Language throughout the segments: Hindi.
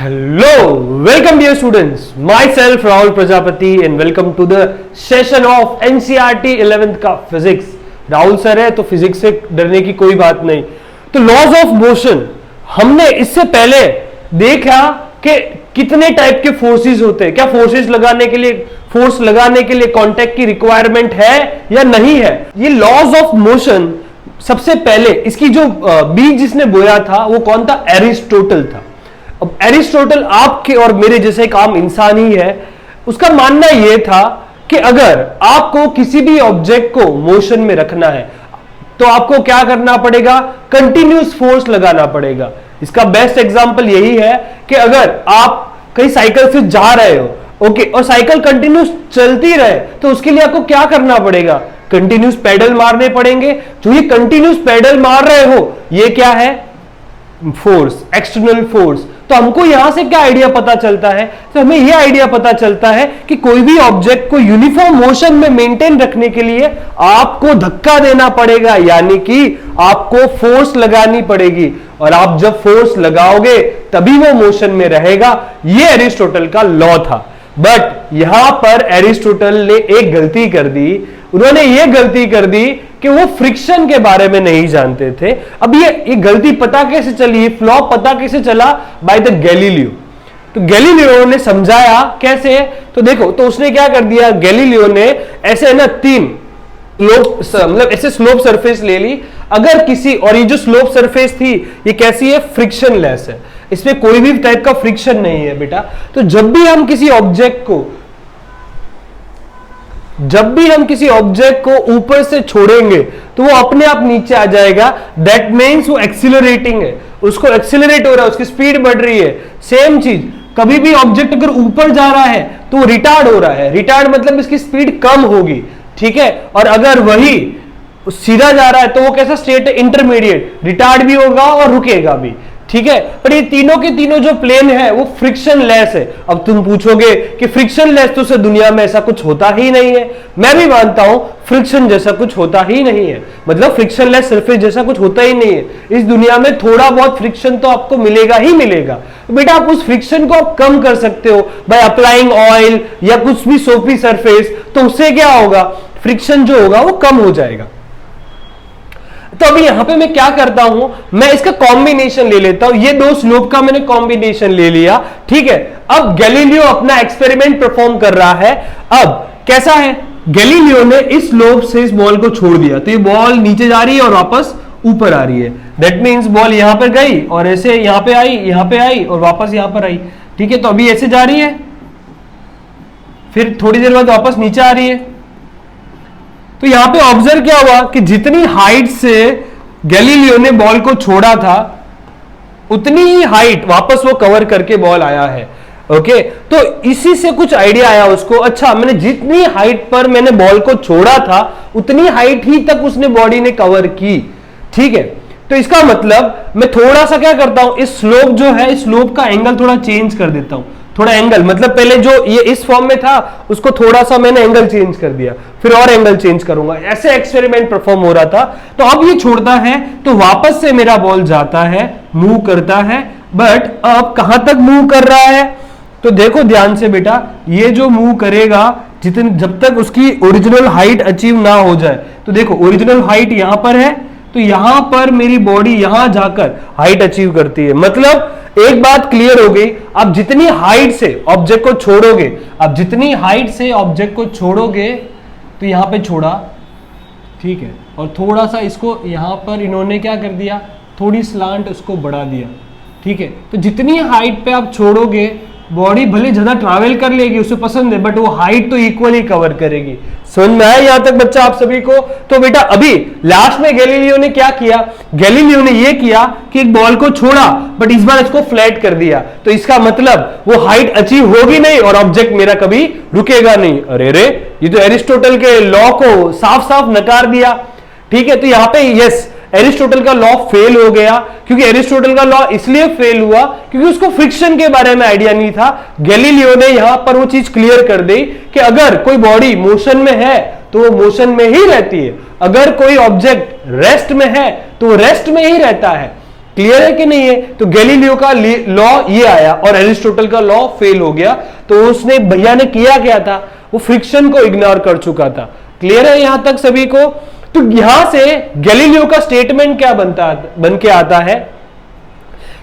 Hello, welcome dear students. Myself Rahul Prajapati and welcome to the session of NCERT 11th का फिजिक्स. राहुल सर है तो फिजिक्स से डरने की कोई बात नहीं. तो लॉज ऑफ मोशन हमने इससे पहले देखा कि कितने टाइप के फोर्सेस होते हैं. क्या फोर्स लगाने के लिए कांटेक्ट की रिक्वायरमेंट है या नहीं है. ये लॉज ऑफ मोशन सबसे पहले इसकी जो बीज जिसने बोया था वो कौन था? एरिस्टोटल था. अब एरिस्टोटल आपके और मेरे जैसे एक आम इंसान ही है. उसका मानना यह था कि अगर आपको किसी भी ऑब्जेक्ट को मोशन में रखना है तो आपको क्या करना पड़ेगा? कंटिन्यूस फोर्स लगाना पड़ेगा. इसका बेस्ट एग्जांपल यही है कि अगर आप कहीं साइकिल से जा रहे हो, ओके, और साइकिल कंटिन्यूस चलती रहे तो उसके लिए आपको क्या करना पड़ेगा? कंटिन्यूस पेडल मारने पड़ेंगे. जो ये कंटिन्यूस पेडल मार रहे हो ये क्या है? Force, external force. तो हमको यहां से क्या आइडिया पता चलता है? तो हमें यह आइडिया पता चलता है कि कोई भी ऑब्जेक्ट को यूनिफॉर्म मोशन में मेंटेन रखने के लिए आपको धक्का देना पड़ेगा, यानी कि आपको फोर्स लगानी पड़ेगी. और आप जब फोर्स लगाओगे तभी वो मोशन में रहेगा. यह एरिस्टोटल का लॉ था. बट यहां पर एरिस्टोटल ने एक गलती कर दी. उन्होंने यह गलती कर दी कि वो फ्रिक्शन के बारे में नहीं जानते थे. अब ये गलती पता कैसे चली, फ्लॉ पता कैसे चला? By the Galileo. तो गैलीलियो ने समझाया कैसे. तो देखो, तो उसने क्या कर दिया, गैलीलियो ने ऐसे ना तीन मतलब ऐसे स्लोप सरफेस ले ली. अगर किसी, और ये जो स्लोप सरफेस थी ये कैसी है? फ्रिक्शन लेस है. इसमें कोई भी टाइप का फ्रिक्शन नहीं है बेटा. तो जब भी हम किसी ऑब्जेक्ट को ऊपर से छोड़ेंगे तो वो अपने आप नीचे आ जाएगा. दैट मीन्स वो एक्सीलरेटिंग है, उसको एक्सीलरेट हो रहा है, उसकी स्पीड बढ़ रही है. सेम चीज, कभी भी ऑब्जेक्ट अगर ऊपर जा रहा है तो वो रिटार्ड हो रहा है. रिटार्ड मतलब इसकी स्पीड कम होगी, ठीक है. और अगर वही सीधा जा रहा है तो वो कैसा स्टेट है? इंटरमीडिएट. रिटार्ड भी होगा और रुकेगा भी, ठीक है. पर ये तीनों के तीनों जो प्लेन है वो फ्रिक्शन लेस है. अब तुम पूछोगे कि फ्रिक्शन लेस तो दुनिया में ऐसा कुछ होता ही नहीं है. मैं भी मानता हूं फ्रिक्शन जैसा कुछ होता ही नहीं है. मतलब फ्रिक्शन लेस सरफेस जैसा कुछ होता ही नहीं है. इस दुनिया में थोड़ा बहुत फ्रिक्शन तो आपको मिलेगा ही मिलेगा. तो बेटा आप उस फ्रिक्शन को आप कम कर सकते हो बाय अप्लाइंग ऑयल या कुछ भी सोपी सरफेस. तो उससे क्या होगा? फ्रिक्शन जो होगा वो कम हो जाएगा. तो अभी यहां पे मैं क्या करता हूं, मैं इसका कॉम्बिनेशन ले लेता हूं. ये दो स्लोप का मैंने कॉम्बिनेशन ले लिया, ठीक है. अब गैलीलियो अपना एक्सपेरिमेंट परफॉर्म कर रहा है. अब कैसा है? गैलीलियो ने इस स्लोप से इस बॉल को छोड़ दिया तो ये बॉल नीचे जा रही है और वापस ऊपर आ रही है. दैट मीन्स बॉल यहां पर गई और ऐसे यहां पे आई और वापस यहां पर आई, ठीक है. तो अभी ऐसे जा रही है, फिर थोड़ी देर बाद वापस नीचे आ रही है. तो यहां पे ऑब्जर्व क्या हुआ कि जितनी हाइट से गैलीलियो ने बॉल को छोड़ा था उतनी ही हाइट वापस वो कवर करके बॉल आया है. ओके, तो इसी से कुछ आइडिया आया उसको. अच्छा, मैंने जितनी हाइट पर मैंने बॉल को छोड़ा था उतनी हाइट ही तक उसने बॉडी ने कवर की, ठीक है. तो इसका मतलब मैं थोड़ा सा क्या करता हूं, इस स्लोप जो है इस स्लोप का एंगल थोड़ा चेंज कर देता हूं. थोड़ा एंगल मतलब पहले जो ये इस फॉर्म में था उसको थोड़ा सा मैंने एंगल चेंज कर दिया, फिर और एंगल चेंज करूंगा. ऐसे एक्सपेरिमेंट परफॉर्म हो रहा था. तो अब ये छोड़ता है तो वापस से मेरा बॉल जाता है, मूव करता है. बट अब कहां तक मूव कर रहा है? तो देखो ध्यान से बेटा, ये जो मूव करेगा जब तक उसकी ओरिजिनल हाइट अचीव ना हो जाए. तो देखो ओरिजिनल हाइट यहां पर है, तो यहां पर मेरी बॉडी यहां जाकर हाइट अचीव करती है. मतलब एक बात क्लियर हो गई. आप जितनी हाइट से ऑब्जेक्ट को छोड़ोगे, तो यहां पे छोड़ा, ठीक है. और थोड़ा सा इसको यहां पर इन्होंने क्या कर दिया, थोड़ी स्लांट उसको बढ़ा दिया, ठीक है. तो जितनी हाइट पे आप छोड़ोगे बॉडी भले ज्यादा ट्रैवल कर लेगी, उसे पसंद है, बट वो हाइट तो इक्वली कवर करेगी. समझ में आया यहां तक बच्चा आप सभी को? तो बेटा अभी लास्ट में गैलीलियो ने क्या किया? गैलीलियो ने ये किया कि एक बॉल को छोड़ा बट इस बार इसको फ्लैट कर दिया. तो इसका मतलब वो हाइट अचीव होगी नहीं और ऑब्जेक्ट मेरा कभी रुकेगा नहीं. अरे रे, ये तो एरिस्टोटल के लॉ को साफ साफ नकार दिया, ठीक है. तो यहां पे यस, एरिस्टोटल का लॉ फेल हो गया. क्योंकि एरिस्टोटल का लॉ इसलिए फेल हुआ क्योंकि उसको फ्रिक्शन के बारे में आइडिया नहीं था. गैलीलियो ने यहां पर वो चीज क्लियर कर दी कि अगर कोई बॉडी मोशन में है तो वो मोशन में ही रहती है, अगर कोई ऑब्जेक्ट रेस्ट में है तो वो रेस्ट में ही रहता है. क्लियर है कि नहीं है? तो गैलीलियो का लॉ ये आया और एरिस्टोटल का लॉ फेल हो गया। तो उसने भैया ने किया क्या था, वो फ्रिक्शन को इग्नोर कर चुका था। क्लियर है यहां तक सभी को? तो यहां से गैलीलियो का स्टेटमेंट क्या बन के आता है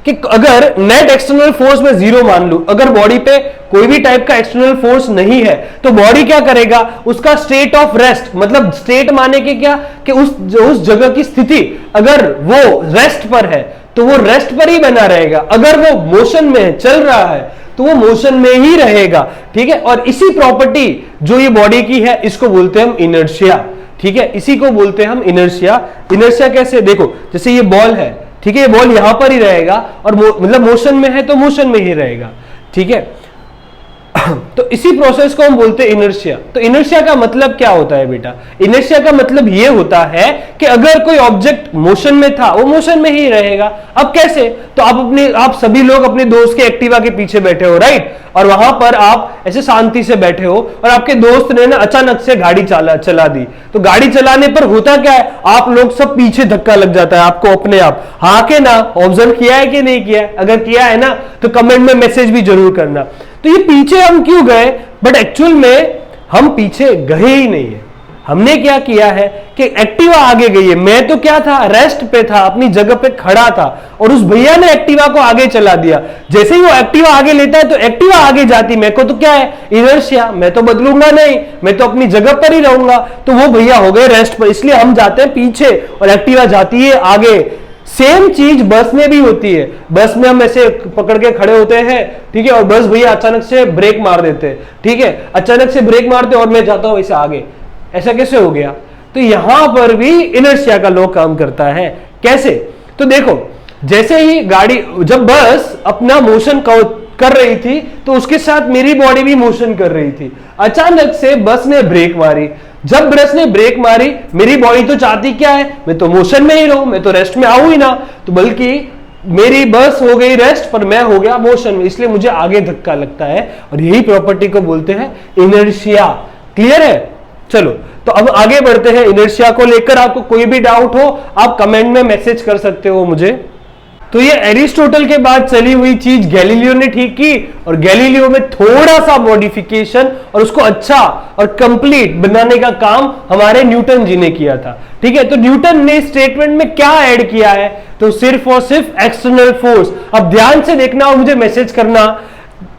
कि अगर नेट एक्सटर्नल फोर्स में जीरो मान लू, अगर बॉडी पे कोई भी टाइप का एक्सटर्नल फोर्स नहीं है, तो बॉडी क्या करेगा, उसका स्टेट ऑफ रेस्ट, मतलब स्टेट माने कि क्या, कि उस जगह की स्थिति अगर वो रेस्ट पर है तो वो रेस्ट पर ही बना रहेगा, अगर वो मोशन में चल रहा है तो वो मोशन में ही रहेगा। ठीक है, और इसी प्रॉपर्टी जो ये बॉडी की है इसको बोलते हैं हम इनर्शिया। ठीक है, इसी को बोलते हैं हम इनर्शिया। इनर्शिया कैसे, देखो जैसे ये बॉल है, ठीक है, ये बॉल यहां पर ही रहेगा और मतलब मोशन में है तो मोशन में ही रहेगा। ठीक है, तो इसी प्रोसेस को हम बोलते हैं इनर्शिया। तो इनर्शिया का मतलब क्या होता है बेटा, इनर्शिया का मतलब ये होता है कि अगर कोई ऑब्जेक्ट मोशन में था वो मोशन में ही रहेगा। अब कैसे, तो आप सभी लोग अपने दोस्त के एक्टिवा के पीछे बैठे हो, राइट, और वहां पर आप ऐसे शांति से बैठे हो और आपके दोस्त ने ना अचानक से गाड़ी चला दी। तो गाड़ी चलाने पर होता क्या है, आप लोग सब पीछे धक्का लग जाता है आपको अपने आप। हाँ के ना, ऑब्जर्व किया है कि नहीं किया है? अगर किया है ना तो कमेंट में मैसेज भी जरूर करना। तो ये पीछे हम क्यों गए, बट एक्चुअल में हम पीछे गए ही नहीं है। हमने क्या किया है कि एक्टिवा आगे गई है, मैं तो क्या था, रेस्ट पे था, अपनी जगह पे खड़ा था और उस भैया ने एक्टिवा को आगे चला दिया। जैसे ही वो एक्टिवा आगे लेता है तो एक्टिवा आगे जाती, मेरे को तो क्या है, इनर्शिया, मैं तो बदलूंगा नहीं, मैं तो अपनी जगह पर ही रहूंगा। तो वो भैया हो गए रेस्ट पर, इसलिए हम जाते हैं पीछे और एक्टिवा जाती है आगे। सेम चीज बस में भी होती है। बस में हम ऐसे पकड़ के खड़े होते हैं, ठीक है, और बस भैया अचानक से ब्रेक मार देते हैं, ठीक है, अचानक से ब्रेक मारते और मैं जाता हूं वैसे आगे। ऐसा कैसे हो गया? तो यहां पर भी इनर्शिया का लॉ काम करता है। कैसे? तो देखो, जैसे ही गाड़ी, जब बस अपना मोशन कर रही थी तो उसके साथ मेरी बॉडी भी मोशन कर रही थी। अचानक से बस ने ब्रेक मारी, जब बस ने ब्रेक मारी मेरी बॉडी तो चाहती क्या है, मैं तो मोशन में ही रहूं, मैं तो रेस्ट में आऊं ही ना, तो बल्कि मेरी बस हो गई रेस्ट पर मैं हो गया मोशन में, इसलिए मुझे आगे धक्का लगता है और यही प्रॉपर्टी को बोलते हैं इनर्शिया। क्लियर है? चलो तो अब आगे बढ़ते हैं। इनर्शिया को लेकर आपको कोई भी डाउट हो आप कमेंट में मैसेज कर सकते हो मुझे। तो ये एरिस्टोटल के बाद चली हुई चीज गैलीलियो ने ठीक की और गैलीलियो में थोड़ा सा मॉडिफिकेशन और उसको अच्छा और कंप्लीट बनाने का काम हमारे न्यूटन जी ने किया था। ठीक है, तो न्यूटन ने स्टेटमेंट में क्या ऐड किया है, तो सिर्फ और सिर्फ एक्सटर्नल फोर्स। अब ध्यान से देखना और मुझे मैसेज करना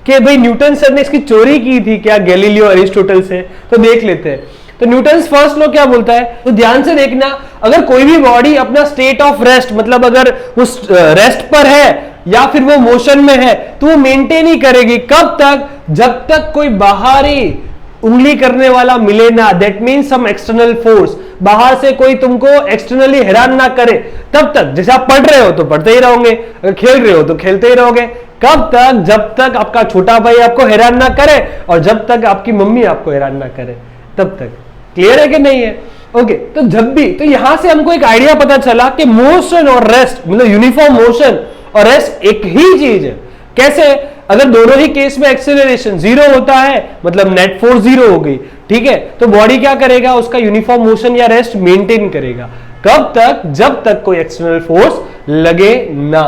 कि भाई न्यूटन सर ने इसकी चोरी की थी क्या गैलीलियो एरिस्टोटल से। तो देख लेते हैं। तो न्यूटन फर्स्ट लॉ क्या बोलता है, तो ध्यान से देखना, अगर कोई भी बॉडी अपना स्टेट ऑफ रेस्ट, मतलब अगर वो रेस्ट पर है या फिर वो मोशन में है, तो वो मेंटेन ही करेगी। कब तक? जब तक कोई बाहरी उंगली करने वाला मिले ना, that means some external force, बाहर से कोई तुमको एक्सटर्नली हैरान ना करे, तब तक। जैसे आप पढ़ रहे हो तो पढ़ते ही रहोगे, अगर खेल रहे हो तो खेलते ही रहोगे। कब तक? जब तक आपका छोटा भाई आपको हैरान ना करे और जब तक आपकी मम्मी आपको हैरान ना करे, तब तक। क्लियर है कि नहीं है? ओके, तो जब भी, तो यहां से हमको एक आइडिया पता चला कि मोशन और रेस्ट, मतलब यूनिफॉर्म मोशन और रेस्ट एक ही चीज है। कैसे? अगर दोनों ही केस में एक्सेलरेशन जीरो होता है मतलब नेट फोर्स जीरो हो गई, ठीक है, तो बॉडी क्या करेगा, उसका यूनिफॉर्म मोशन या रेस्ट मेंटेन करेगा। कब तक? जब तक कोई एक्सटर्नल फोर्स लगे ना।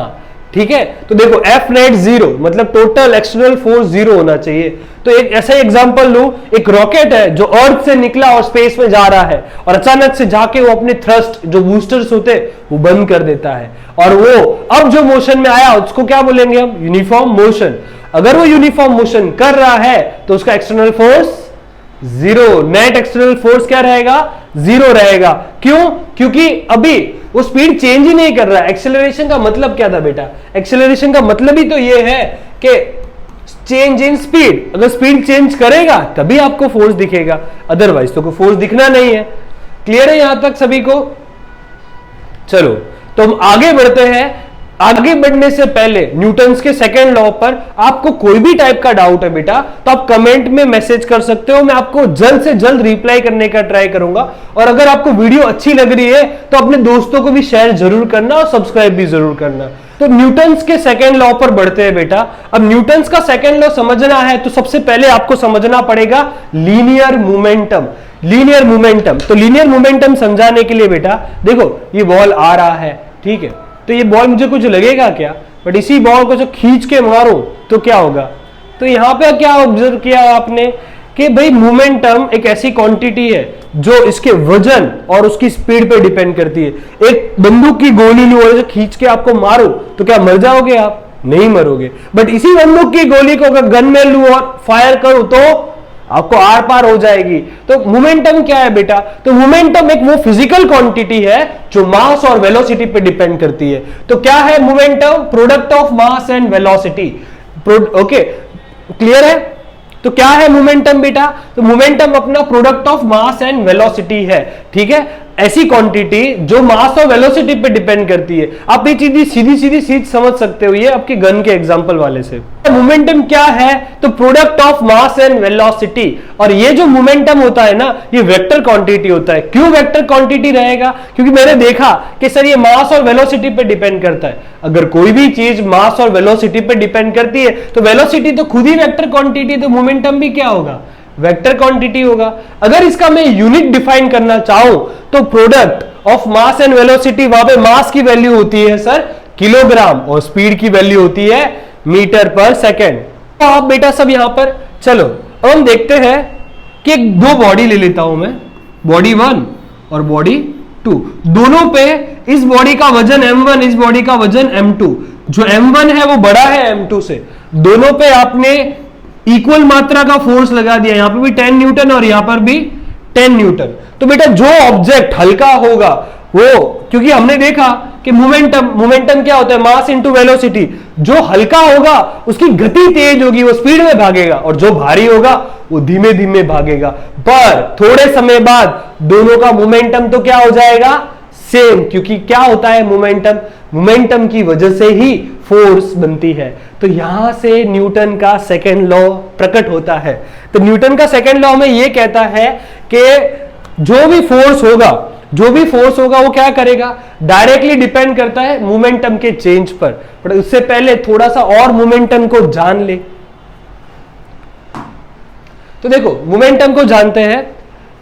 ठीक है, तो देखो एफ नेट जीरो मतलब टोटल एक्सटर्नल फोर्स जीरो होना चाहिए। तो एक ऐसा एग्जांपल लूं, एक रॉकेट है जो अर्थ से निकला और स्पेस में जा रहा है और अचानक से जाके वो अपने थ्रस्ट जो बूस्टर्स होते वो बंद कर देता है और वो अब जो मोशन में आया उसको क्या बोलेंगे हम, यूनिफॉर्म मोशन। अगर वो यूनिफॉर्म मोशन कर रहा है तो उसका external force zero, net external force क्या रहेगा, जीरो रहेगा। क्यों? क्योंकि अभी वो स्पीड चेंज ही नहीं कर रहा। एक्सेलरेशन का मतलब क्या था बेटा, एक्सेलरेशन का मतलब ही तो ये है कि चेंज इन स्पीड। अगर स्पीड चेंज करेगा तभी आपको फोर्स दिखेगा, अदरवाइज तो कोई फोर्स दिखना नहीं है। क्लियर है यहां तक सभी को? चलो तो हम आगे बढ़ते हैं। आगे बढ़ने से पहले न्यूटन्स के सेकंड लॉ पर आपको कोई भी टाइप का डाउट है बेटा तो आप कमेंट में मैसेज कर सकते हो, मैं आपको जल्द से जल्द रिप्लाई करने का ट्राई करूंगा। और अगर आपको वीडियो अच्छी लग रही है तो अपने दोस्तों को भी शेयर जरूर करना और सब्सक्राइब भी जरूर करना। तो न्यूटन्स के सेकंड लॉ पर बढ़ते हैं बेटा। अब न्यूटन्स का सेकंड लॉ समझना है तो सबसे पहले आपको समझना पड़ेगा लीनियर मोमेंटम। लीनियर मोमेंटम, तो लीनियर मोमेंटम समझाने के लिए बेटा देखो ये बॉल आ रहा है, ठीक है, तो ये बॉल मुझे कुछ लगेगा क्या, बट इसी बॉल को जो खींच के मारो तो क्या होगा। तो यहां पे क्या ऑब्जर्व किया आपने कि भाई मोमेंटम एक ऐसी क्वांटिटी है जो इसके वजन और उसकी स्पीड पे डिपेंड करती है। एक बंदूक की गोली लो और खींच के आपको मारो तो क्या मर जाओगे आप, नहीं मरोगे। बट इसी बंदूक की गोली को अगर गन में लूं और फायर करूं तो आपको आर पार हो जाएगी। तो मोमेंटम क्या है बेटा, तो मोमेंटम एक वो फिजिकल क्वांटिटी है जो मास और वेलोसिटी पे डिपेंड करती है। तो क्या है momentum, product of mass and velocity. Okay clear है। तो क्या है मोमेंटम बेटा, तो मोमेंटम अपना product of mass and velocity है, ठीक है। ऐसी क्वांटिटी जो मास और वेलोसिटी पे डिपेंड करती है। आप ये चीज सीधी सीधी समझ सकते हो ये आपके गन के एग्जांपल वाले से। मोमेंटम क्या है, तो product of mass and velocity. और ये जो मोमेंटम होता है ना, ये वेक्टर क्वांटिटी होता है। क्यों वेक्टर क्वांटिटी रहेगा, क्योंकि मैंने देखा कि सर ये मास और वेलोसिटी पे डिपेंड करता है। अगर कोई भी चीज मास और वेलोसिटी पे डिपेंड करती है तो वेलोसिटी तो खुद ही वेक्टर क्वांटिटी, तो मोमेंटम भी क्या होगा, वेक्टर क्वांटिटी होगा। अगर इसका मैं यूनिट डिफाइन करना चाहूं तो product of mass and velocity, वहां पे मास की वैल्यू होती है सर किलोग्राम और स्पीड की वैल्यू होती है मीटर पर सेकेंड। तो आप बेटा सब यहां पर चलो अब हम देखते हैं कि दो बॉडी ले लेता हूं मैं, बॉडी 1 और बॉडी 2। दोनों पे इस बॉडी का वजन m1, इस बॉडी का वजन m2। जो m1 है वो बड़ा है m2 से। दोनों पे आपने इक्वल मात्रा का फोर्स लगा दिया, यहां पर भी 10 न्यूटन और यहां पर भी 10 न्यूटन। तो बेटा जो ऑब्जेक्ट हल्का होगा वो, क्योंकि हमने देखा कि मोमेंटम क्या होता है, मास इनटू वेलोसिटी। जो हल्का होगा उसकी गति तेज होगी, वो स्पीड में भागेगा, और जो भारी होगा वो धीमे धीमे भागेगा। पर थोड़े समय बाद दोनों का मोमेंटम तो क्या हो जाएगा, सेम। क्योंकि क्या होता है मोमेंटम की वजह से ही फोर्स बनती है। तो यहां से न्यूटन का सेकेंड लॉ प्रकट होता है। तो न्यूटन का सेकेंड लॉ में यह कहता है कि जो भी फोर्स होगा वो क्या करेगा, डायरेक्टली डिपेंड करता है मोमेंटम के चेंज पर। पर उससे पहले थोड़ा सा और मोमेंटम को जान ले। तो देखो मोमेंटम को जानते हैं,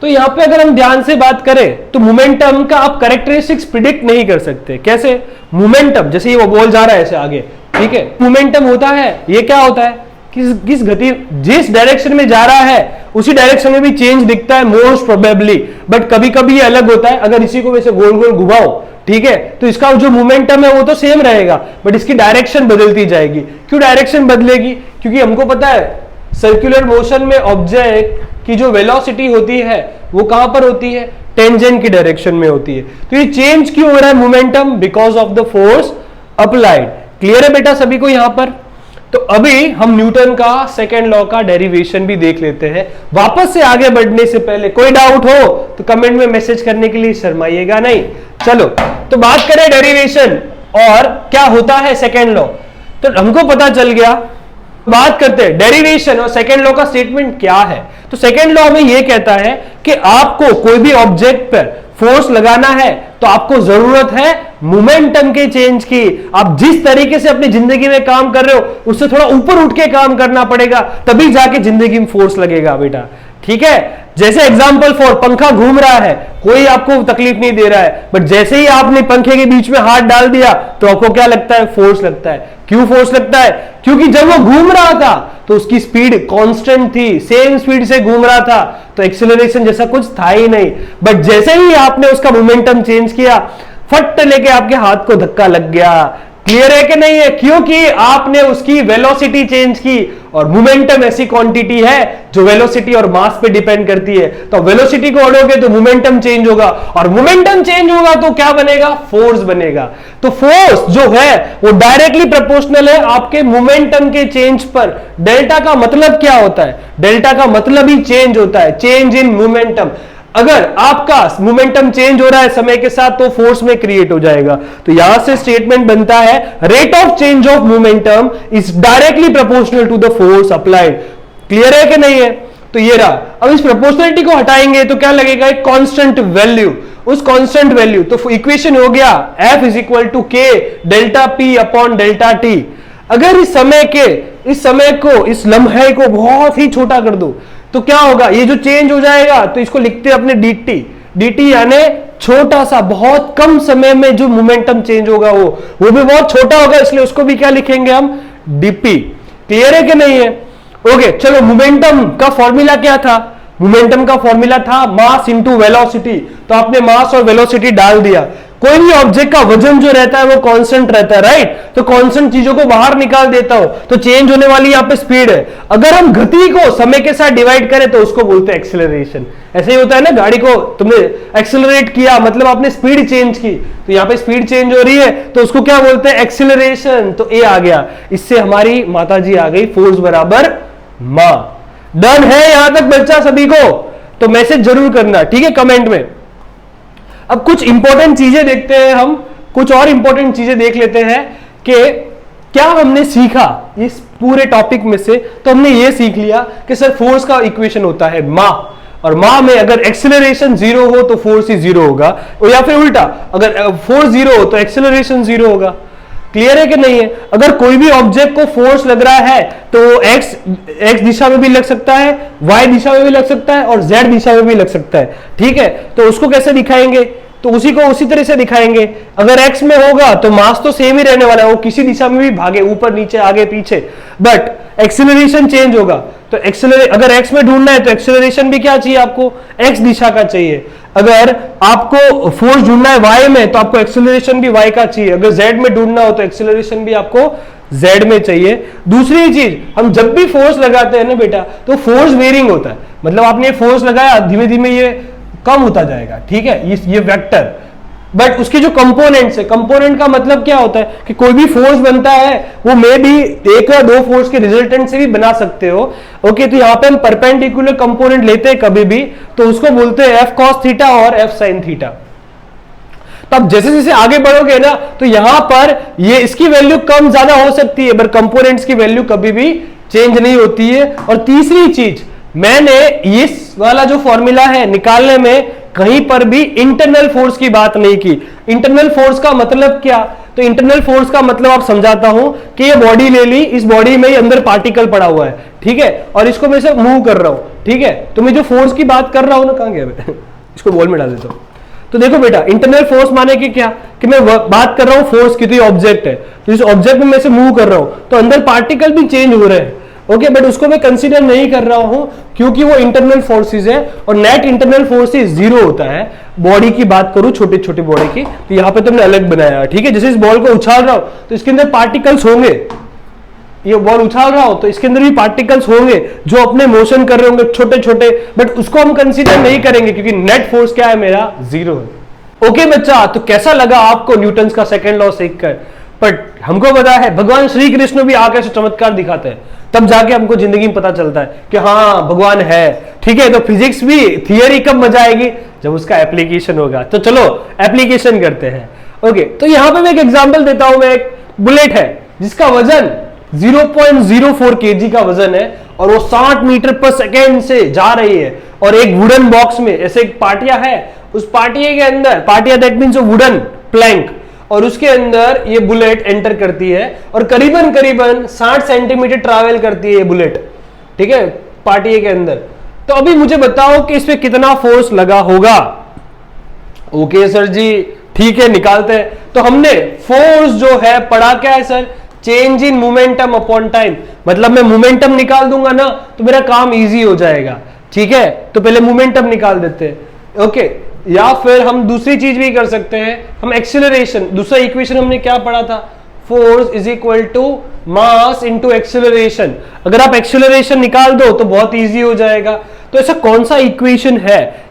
तो यहां पे अगर हम ध्यान से बात करें तो मोमेंटम का आप कैरेक्टरिस्टिक्स प्रिडिक्ट नहीं कर सकते। कैसे, मोमेंटम जैसे ये वो बॉल जा रहा है ऐसे आगे, ठीक है, मोमेंटम होता है, ये क्या होता है, किस गति, जिस डायरेक्शन में जा रहा है उसी डायरेक्शन में भी चेंज दिखता है मोस्ट प्रोबेबली। बट कभी कभी ये अलग होता है। अगर इसी को वैसे गोल गोल घुमाओ, ठीक है, तो इसका जो मोमेंटम है वो तो सेम रहेगा, बट इसकी डायरेक्शन बदलती जाएगी। क्यों डायरेक्शन बदलेगी, क्योंकि हमको पता है सर्कुलर मोशन में ऑब्जेक्ट की जो वेलोसिटी होती है वो कहां पर होती है, टेंजेंट की डायरेक्शन में होती है। तो ये चेंज क्यों हो रहा है momentum, because of the force applied. Clear है बेटा सभी को यहां पर। तो अभी हम न्यूटन का सेकेंड लॉ का डेरिवेशन भी देख लेते हैं। वापस से आगे बढ़ने से पहले कोई डाउट हो तो कमेंट में मैसेज करने के लिए शर्माइएगा नहीं। चलो तो बात करें डेरिवेशन और क्या होता है सेकेंड लॉ। तो हमको पता चल गया, बात करते हैं डेरिवेशन और सेकेंड लॉ का स्टेटमेंट क्या है। तो सेकेंड लॉ में यह कहता है कि आपको कोई भी ऑब्जेक्ट पर फोर्स लगाना है तो आपको जरूरत है मोमेंटम के चेंज की। आप जिस तरीके से अपनी जिंदगी में काम कर रहे हो उससे थोड़ा ऊपर उठ के काम करना पड़ेगा, तभी जाके जिंदगी में फोर्स लगेगा बेटा, ठीक है। जैसे एग्जांपल फॉर, पंखा घूम रहा है, कोई आपको तकलीफ नहीं दे रहा है, बट जैसे ही आपने पंखे के बीच में हाथ डाल दिया तो आपको क्या लगता है, फोर्स लगता है। क्यों फोर्स लगता है, क्योंकि जब वो घूम रहा था तो उसकी स्पीड कांस्टेंट थी, सेम स्पीड से घूम रहा था, तो एक्सीलरेशन जैसा कुछ था ही नहीं। बट जैसे ही आपने उसका मोमेंटम चेंज किया, फट लेके आपके हाथ को धक्का लग गया। क्लियर है कि नहीं है, क्योंकि आपने उसकी वेलोसिटी चेंज की। और मोमेंटम ऐसी क्वांटिटी है जो वेलोसिटी और मास पे डिपेंड करती है। तो वेलोसिटी को अड़ोगे तो मोमेंटम चेंज होगा, और मोमेंटम चेंज होगा तो क्या बनेगा, फोर्स बनेगा। तो फोर्स जो है वो डायरेक्टली प्रोपोर्शनल है आपके मोमेंटम के चेंज पर। डेल्टा का मतलब क्या होता है, डेल्टा का मतलब ही चेंज होता है, चेंज इन मोमेंटम। अगर आपका मोमेंटम चेंज हो रहा है समय के साथ तो फोर्स में क्रिएट हो जाएगा। तो यहां से स्टेटमेंट बनता है rate of change of momentum is directly proportional to the force applied. Clear है कि नहीं है। तो ये रहा। अब इस प्रोपोर्शनलिटी को हटाएंगे तो क्या लगेगा, एक कांस्टेंट वैल्यू। उस कांस्टेंट वैल्यू तो इक्वेशन हो गया F इज इक्वल टू के delta P upon delta T। अगर इस समय को, इस लम्हे को बहुत ही छोटा कर दो तो क्या होगा, ये जो चेंज हो जाएगा तो इसको लिखते हैं अपने dt। dt यानी छोटा सा, बहुत कम समय में जो मोमेंटम चेंज होगा वो भी बहुत छोटा होगा, इसलिए उसको भी क्या लिखेंगे हम, dp। क्लियर है कि नहीं है? ओके चलो, मोमेंटम का फॉर्मूला क्या था? मोमेंटम का फॉर्मूला था मास इंटू वेलोसिटी। तो आपने मास और वेलोसिटी डाल दिया। कोई भी ऑब्जेक्ट का वजन जो रहता है वो कांस्टेंट रहता है, राइट? तो कांस्टेंट चीजों को बाहर निकाल देता हूं तो चेंज होने वाली यहां पे स्पीड है। अगर हम गति को समय के साथ डिवाइड करें तो उसको बोलते हैं एक्सेलरेशन। ऐसे ही होता है ना, गाड़ी को तुमने एक्सेलरेट किया मतलब आपने स्पीड चेंज की, तो यहां पे स्पीड चेंज हो रही है तो उसको क्या बोलते हैं, एक्सेलरेशन। तो ए आ गया, इससे हमारी माता जी आ गई, फोर्स बराबर मा। डन है यहां तक बच्चा सभी को? तो मैसेज जरूर करना, ठीक है, कमेंट में। अब कुछ इंपॉर्टेंट चीजें देखते हैं हम, कुछ और इंपॉर्टेंट चीजें देख लेते हैं कि क्या हमने सीखा इस पूरे टॉपिक में से। तो हमने ये सीख लिया कि सर फोर्स का इक्वेशन होता है मा, और मा में अगर एक्सेलरेशन 0 हो तो फोर्स ही 0 होगा, और या फिर उल्टा, अगर फोर्स 0 हो तो एक्सेलरेशन 0 होगा। क्लियर है कि नहीं है? अगर कोई भी ऑब्जेक्ट को फोर्स लग रहा है तो एक्स दिशा में भी लग सकता है, वाई दिशा में भी लग सकता है, और जेड दिशा में भी लग सकता है, ठीक है? तो उसको कैसे दिखाएंगे? तो उसी को उसी तरह से दिखाएंगे। अगर एक्स में होगा तो मास तो सेम ही रहने वाला है, वो किसी दिशा में भी भागे, ऊपर नीचे आगे पीछे, बट एक्सेलरेशन चेंज होगा। तो अगर एक्स में ढूंढना है तो एक्सेलरेशन भी क्या चाहिए आपको, एक्स दिशा का चाहिए। अगर आपको फोर्स ढूंढना है वाई में तो आपको एक्सेलरेशन भी वाई का चाहिए। अगर जेड में ढूंढना हो तो एक्सेलरेशन भी आपको जेड में चाहिए। दूसरी चीज, हम जब भी फोर्स लगाते हैं ना बेटा तो फोर्स वेरिंग होता है, मतलब आपने फोर्स लगाया, धीमे धीमे ये कम होता जाएगा, ठीक है, ये वेक्टर। बट उसके जो कंपोनेंट्स है, कंपोनेंट का मतलब क्या होता है कि कोई भी फोर्स बनता है वो में भी एक या दो फोर्स के रिजल्टेंट से भी बना सकते हो। ओके, तो यहां पे हम परपेंडिकुलर कंपोनेंट लेते हैं कभी भी तो उसको बोलते हैं एफ कॉस थीटा और एफ साइन थीटा। तब जैसे जैसे आगे बढ़ोगे ना तो यहां पर ये इसकी वैल्यू कम ज्यादा हो सकती है, बट कंपोनेंट्स की वैल्यू कभी भी चेंज नहीं होती है। और तीसरी चीज, मैंने इस वाला जो फॉर्मूला है निकालने में कहीं पर भी इंटरनल फोर्स की बात नहीं की। इंटरनल फोर्स का मतलब क्या? तो इंटरनल फोर्स का मतलब आप समझाता हूं कि ये बॉडी ले ली, इस बॉडी में अंदर पार्टिकल पड़ा हुआ है, ठीक है, और इसको मैं सब मूव कर रहा हूं, ठीक है। तो मैं जो फोर्स की बात कर रहा हूं ना, कहां गया इसको बॉल में डाल देता हूं। तो देखो बेटा, इंटरनल फोर्स माने कि क्या, कि मैं बात कर रहा हूं फोर्स की, तो ये ऑब्जेक्ट है, तो इस ऑब्जेक्ट में मैं से मूव कर रहा हूं तो अंदर पार्टिकल भी चेंज हो रहे हैं। ओके, बट उसको मैं कंसीडर नहीं कर रहा हूं क्योंकि वो इंटरनल फोर्सेस है, और नेट इंटरनल फोर्सेस 0 होता है। बॉडी की बात करूं, छोटी छोटी बॉडी की, तो यहां पे तुमने अलग बनाया, ठीक है। जैसे इस बॉल को उछाल रहा हूं तो इसके अंदर पार्टिकल्स होंगे, ये बॉल उछाल रहा हो तो इसके अंदर भी पार्टिकल्स होंगे जो अपने मोशन कर रहे होंगे छोटे छोटे, बट उसको हम कंसीडर नहीं करेंगे क्योंकि नेट फोर्स क्या है मेरा, 0 है। ओके बच्चा, तो कैसा लगा आपको न्यूटन का सेकंड लॉ सीखकर? बट हमको पता है भगवान श्री कृष्ण भी आकर से चमत्कार दिखाते हैं, तब जाके हमको जिंदगी में पता चलता है कि हाँ भगवान है, ठीक है। तो फिजिक्स भी थियरी कब मजा आएगी, जब उसका एप्लीकेशन होगा। तो चलो एप्लीकेशन करते हैं। ओके, तो यहां पे मैं एक एग्जांपल देता हूं। मैं एक बुलेट है जिसका वजन 0.04 kg का वजन है और वो 60 मीटर पर सेकेंड से जा रही है, और एक वुडन बॉक्स में ऐसे एक पाटिया है, उस पाटिया के अंदर, पाटिया दैट मीन्स वुडन प्लैंक, और उसके अंदर ये बुलेट एंटर करती है और करीबन करीबन 60 सेंटीमीटर ट्रैवल करती है ये बुलेट, ठीक है, पाटिया के अंदर। तो अभी मुझे बताओ कि इस पे कितना फोर्स लगा होगा। ओके सर जी, ठीक है, निकालते हैं। तो हमने फोर्स जो है पढ़ा क्या है sir, change in momentum upon time. मतलब मैं मोमेंटम निकाल दूंगा ना तो मेरा काम इजी हो जाएगा, ठीक है। तो पहले मोमेंटम निकाल देते हैं। ओके, या फिर हम दूसरी चीज भी कर सकते हैं, हम एक्सेलरेशन, दूसरा इक्वेशन हमने क्या पढ़ा था, force is equal to mass into acceleration. अगर आप एक्सेलरेशन निकाल दो तो बहुत इजी हो जाएगा। तो ऐसा कौन सा इक्वेशन है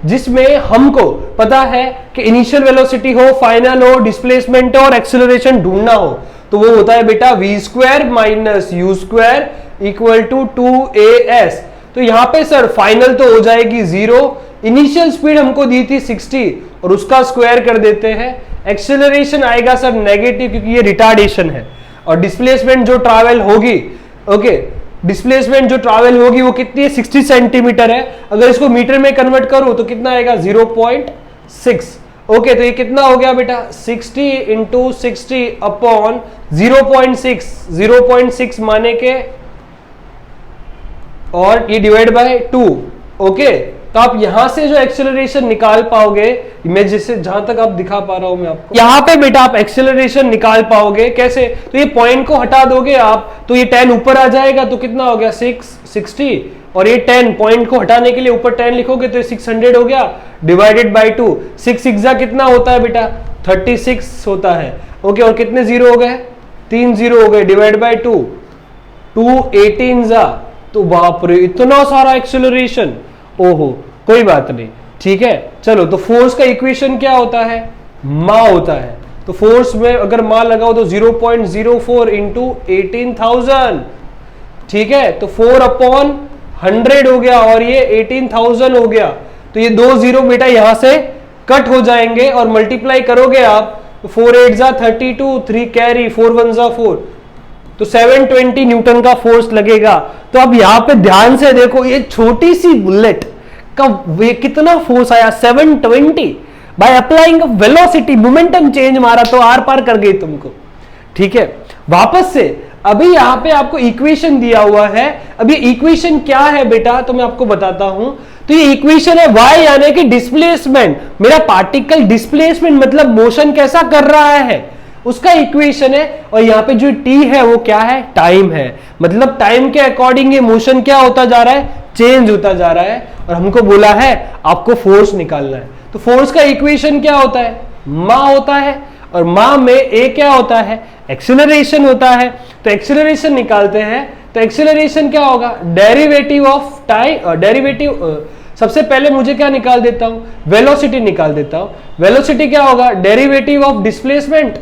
जिसमें हमको पता है कि इनिशियल वेलोसिटी हो, फाइनल हो, डिस्प्लेसमेंट हो और एक्सेलरेशन ढूंढना हो? तो वो होता है बेटा v² minus u² equal to 2as। तो यहां पे सर फाइनल तो हो जाएगी 0, इनिशियल स्पीड हमको दी थी 60 और उसका स्क्वायर कर देते हैं, एक्सेलरेशन आएगा सर नेगेटिव क्योंकि ये रिटार्डेशन है, और डिस्प्लेसमेंट जो ट्रैवल होगी, ओके, डिस्प्लेसमेंट जो ट्रैवल होगी वो कितनी है, 60 सेंटीमीटर है। अगर इसको मीटर में कन्वर्ट करूं तो कितना आएगा, 0.6। ओके, तो ये कितना हो गया बेटा, 60 इंटू 60 अपॉन 0.6, 0.6 माने के, और ये डिवाइड बाय 2। ओके, तो आप यहां से जो एक्सेलरेशन निकाल पाओगे, मैं जिससे जहां तक आप दिखा पा रहा हूं मैं आपको, यहां पे बेटा आप एक्सेलरेशन निकाल पाओगे कैसे? तो ये पॉइंट को हटा दोगे आप, तो ये 10 ऊपर आ जाएगा, तो कितना हो गया 660, और ये 10 पॉइंट को हटाने के लिए ऊपर 10 लिखोगे तो ये 600 हो गया, डिवाइडेड बाई 2। 6 6 कितना होता है बेटा? 36 होता है। ओके, और कितने जीरो हो गए? 3 जीरो हो गए, डिवाइड बाई 2, 2 18 जा, तो बाप रे इतना सारा एक्सेलरेशन। ओहो, कोई बात नहीं, ठीक है। चलो, तो फोर्स का इक्वेशन क्या होता है? मा होता है। तो फोर्स में अगर मा लगाओ तो 0.04 इंटू 18,000, ठीक है। तो 4/100 हो गया, और ये 18,000 हो गया। तो ये 2 जीरो बेटा यहां से कट हो जाएंगे, और मल्टीप्लाई करोगे आप तो 4 8 जा 32, 3 कैरी, 4 1 जा 4, तो 720 न्यूटन का फोर्स लगेगा। तो अब यहां पे ध्यान से देखो, ये छोटी सी बुलेट का वे कितना फोर्स आया, 720, by applying velocity, momentum change मारा तो आर पार कर गई तुमको, ठीक है। वापस से अभी यहां पे आपको इक्वेशन दिया हुआ है। अब ये इक्वेशन क्या है बेटा, तो मैं आपको बताता हूं। तो ये इक्वेशन है y यानी कि डिस्प्लेसमेंट, मेरा पार्टिकल डिस्प्लेसमेंट मतलब मोशन कैसा कर रहा है उसका इक्वेशन है। और यहां पे जो t है वो क्या है? टाइम है। मतलब टाइम के अकॉर्डिंग ये मोशन क्या होता जा रहा है? चेंज होता जा रहा है। और हमको बोला है आपको फोर्स निकालना है। तो फोर्स का इक्वेशन क्या होता है? मा होता है, और मा में ए क्या होता है? एक्सेलरेशन होता है। तो एक्सेलरेशन निकालते हैं, तो एक्सेलरेशन क्या होगा? डेरिवेटिव ऑफ टाइम, डेरिवेटिव सबसे पहले मुझे क्या निकाल देता हूं? वेलोसिटी निकाल देता हूं। वेलोसिटी क्या होगा? Derivative of displacement.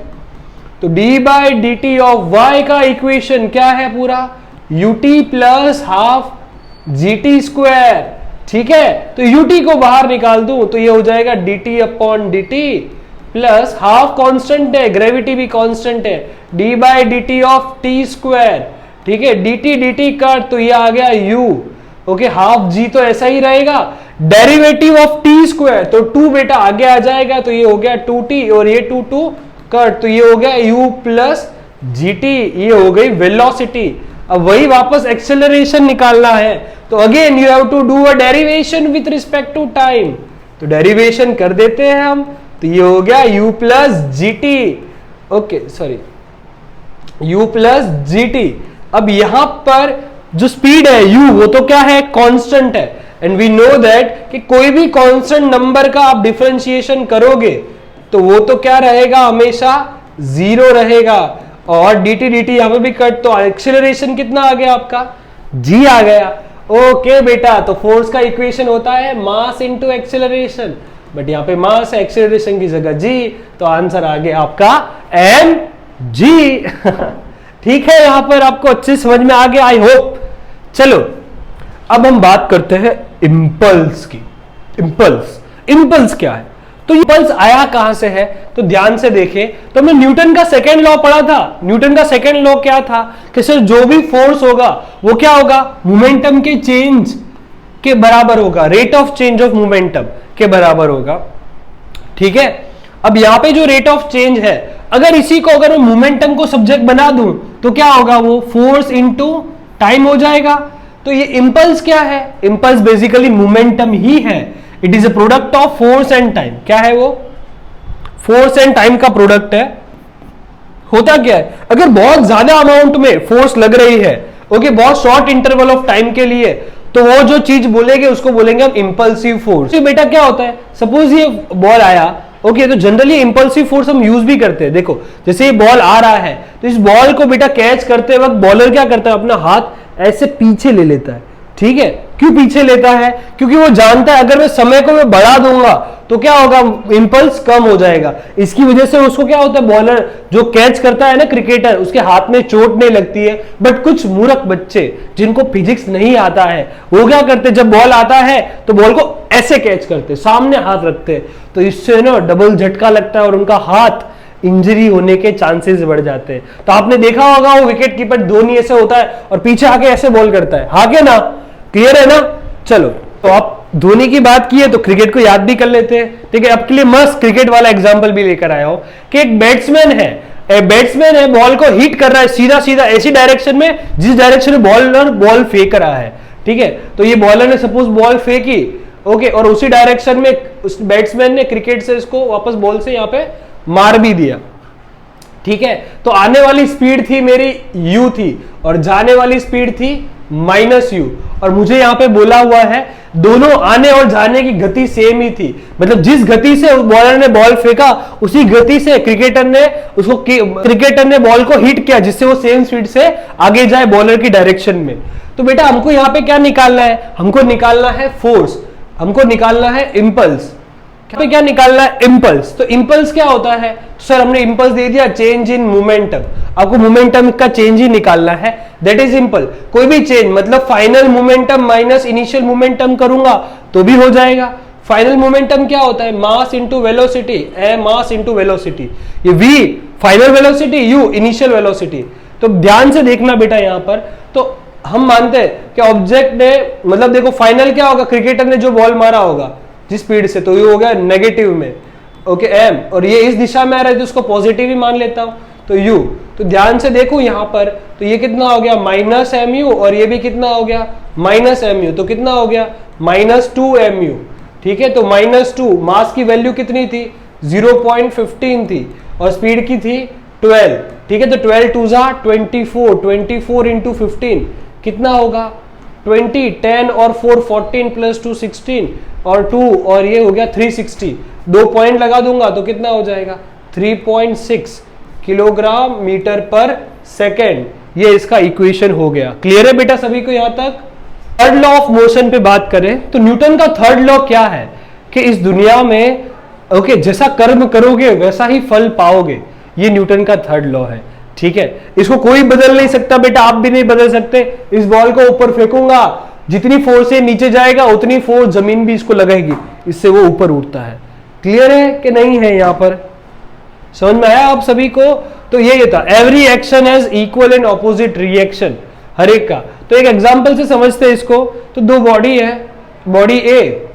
तो d by d t of y का इक्वेशन क्या है पूरा? U t plus half g t square, ठीक है। तो यूटी को बाहर निकाल दूं तो ये हो जाएगा D T upon D T plus half constant है, ग्रेविटी भी कांस्टेंट है, D by d t of T square, ठीक है। डी टी कट तो ये आ गया यू, ओके। हाफ जी तो ऐसा ही रहेगा, डेरिवेटिव ऑफ टी स्क्वायर तो 2 बेटा आगे आ जाएगा, तो ये हो गया 2t, और ये 2 कट तो ये हो गया u प्लस जी टी, ये हो गई वेलोसिटी। अब वही वापस एक्सेलरेशन निकालना है, तो again you have to do a derivation with respect to time. तो डेरिवेशन कर देते हैं हम, तो ये हो गया u plus G T, okay sorry, u plus G T. अब यहां पर जो स्पीड है u, वो तो क्या है? कांस्टेंट है। एंड वी नो दैट कि कोई भी कांस्टेंट नंबर का आप डिफरेंशिएशन करोगे तो वो तो क्या रहेगा? हमेशा 0 रहेगा। और dt यहां पे भी कट, तो एक्सेलरेशन कितना आ गया आपका? g आ गया। ओके बेटा, तो फोर्स का इक्वेशन होता है मास इनटू एक्सेलरेशन, बट यहां पे मास है, एक्सेलरेशन की जगह g, तो आंसर आ गया आपका mg। ठीक है, यहां पर आपको अच्छे समझ में आ गया, आई होप। चलो अब हम बात करते हैं इंपल्स की। इंपल्स क्या है? तो इंपल्स आया कहां से है? तो ध्यान से देखें, तो हमने न्यूटन का सेकेंड लॉ पढ़ा था। न्यूटन का सेकेंड लॉ क्या था? कि सर जो भी फोर्स होगा वो क्या होगा? मोमेंटम के चेंज के बराबर होगा, rate of change of momentum के बराबर होगा, ठीक है। अब यहां पे जो रेट ऑफ चेंज है, अगर इसी को अगर मैं मोमेंटम को सब्जेक्ट बना दूं तो क्या होगा? वो फोर्स इनटू टाइम हो जाएगा। तो ये इंपल्स क्या है? इंपल्स बेसिकली मोमेंटम ही है। It is a product of force and time. क्या है वो? फोर्स एंड टाइम का प्रोडक्ट है। होता क्या है, अगर बहुत ज्यादा अमाउंट में फोर्स लग रही है, ओके, बहुत शॉर्ट इंटरवल ऑफ टाइम के लिए, तो वो जो चीज बोलेंगे उसको बोलेंगे हम इंपल्सिव फोर्स। तो बेटा क्या होता है, सपोज ये बॉल आया, ओके, तो जनरली इंपल्सिव फोर्स हम यूज भी करते हैं। देखो जैसे ये बॉल आ रहा है, तो इस बॉल को बेटा कैच करते वक्त बॉलर क्या करता है? अपना हाथ ऐसे पीछे ले लेता है, ठीक है। क्यों पीछे लेता है? क्योंकि वो जानता है अगर मैं समय को मैं बढ़ा दूंगा तो क्या होगा? इंपल्स कम हो जाएगा। इसकी वजह से उसको क्या होता है, बॉलर जो कैच करता है ना, क्रिकेटर, उसके हाथ में चोट नहीं लगती है। बट कुछ मूर्ख बच्चे जिनको फिजिक्स नहीं आता है, वो क्या करते, जब बॉल आता है तो बॉल को ऐसे कैच करते, सामने हाथ रखते, तो इससे ना डबल झटका लगता है और उनका हाथ इंजरी होने के चांसेस बढ़ जाते हैं। तो आपने देखा होगा वो विकेट कीपर धोनी ऐसे होता है और पीछे आके ऐसे बॉल करता है, हाँ क्या ना? क्लियर है ना? चलो, तो आप धोनी की बात की है तो क्रिकेट को याद भी कर लेते हैं, ठीक है। आपके लिए मस्त क्रिकेट वाला एग्जांपल भी लेकर आया हो कि एक बैट्समैन है, बॉल को हिट कर रहा है सीधा सीधा ऐसी डायरेक्शन में जिस डायरेक्शन में बॉलर बॉल फेंक रहा है, ठीक है। तो ये बॉलर ने सपोज बॉल फेंकी, ओके, और उसी डायरेक्शन में उस बैट्समैन ने क्रिकेट से इसको वापस बॉल से यहाँ पे मार भी दिया, ठीक है। तो आने वाली स्पीड थी मेरी u थी और जाने वाली स्पीड थी -u, और मुझे यहाँ पे बोला हुआ है दोनों आने और जाने की गति सेम ही थी, मतलब जिस गति से बॉलर ने बॉल फेंका उसी गति से क्रिकेटर ने बॉल को हिट किया, जिससे वो सेम स्पीड से आगे जाए बॉलर की डायरेक्शन में। तो बेटा हमको यहाँ पे क्या निकालना है, हमको निकालना है फोर्स, हमको निकालना है इंपल्स। क्या निकालना है, इंपल्स। तो इंपल्स क्या होता है, तो सर हमने इंपल्स दे दिया चेंज इन मोमेंटम, आपको मोमेंटम का चेंज ही निकालना है, दैट इज इंपल। कोई भी चेंज मतलब final momentum minus initial momentum करूंगा तो भी हो जाएगा। फाइनल मोमेंटम क्या होता है, mass into velocity, mass into velocity, ये v final velocity, u initial velocity. तो ध्यान से देखना बेटा यहाँ पर, तो हम मानते हैं कि ऑब्जेक्ट ने मतलब देखो फाइनल क्या होगा, क्रिकेटर ने जो बॉल मारा होगा जिस स्पीड से, तो ये हो गया नेगेटिव में, ओके m, और ये इस दिशा में आ रहा है तो इसको पॉजिटिव ही मान लेता हूं, तो u। तो ध्यान से देखो यहां पर, तो ये कितना हो गया -mu, और ये भी कितना हो गया -mu, तो कितना हो गया -2mu, ठीक है। तो -2, मास की वैल्यू कितनी थी 0.15 थी और स्पीड की थी 12, ठीक है। तो 12 2 जा 24, 24 इंटू 15 कितना होगा 20, 10 और 4 14 प्लस 2 16 और 2 और ये हो गया 360, 2 पॉइंट लगा दूंगा तो कितना हो जाएगा 3.6 किलोग्राम मीटर पर सेकेंड। ये इसका इक्वेशन हो गया। क्लियर है बेटा सभी को यहां तक। थर्ड लॉ ऑफ मोशन पे बात करें तो न्यूटन का थर्ड लॉ क्या है कि इस दुनिया में ओके जैसा कर्म करोगे वैसा ही फल पाओगे, ये न्यूटन का थर्ड लॉ है, ठीक है। इसको कोई बदल नहीं सकता बेटा, आप भी नहीं बदल सकते। इस बॉल को ऊपर फेंकूंगा, जितनी फोर्स से नीचे जाएगा उतनी फोर्स जमीन भी इसको लगाएगी, इससे वो ऊपर उठता है। क्लियर है कि नहीं है, यहां पर समझ में आया आप सभी को। तो ये था every action has equal and opposite reaction, हर एक का। तो एक एग्जांपल से समझते हैं इसको। तो दो बॉडी है, बॉडी ए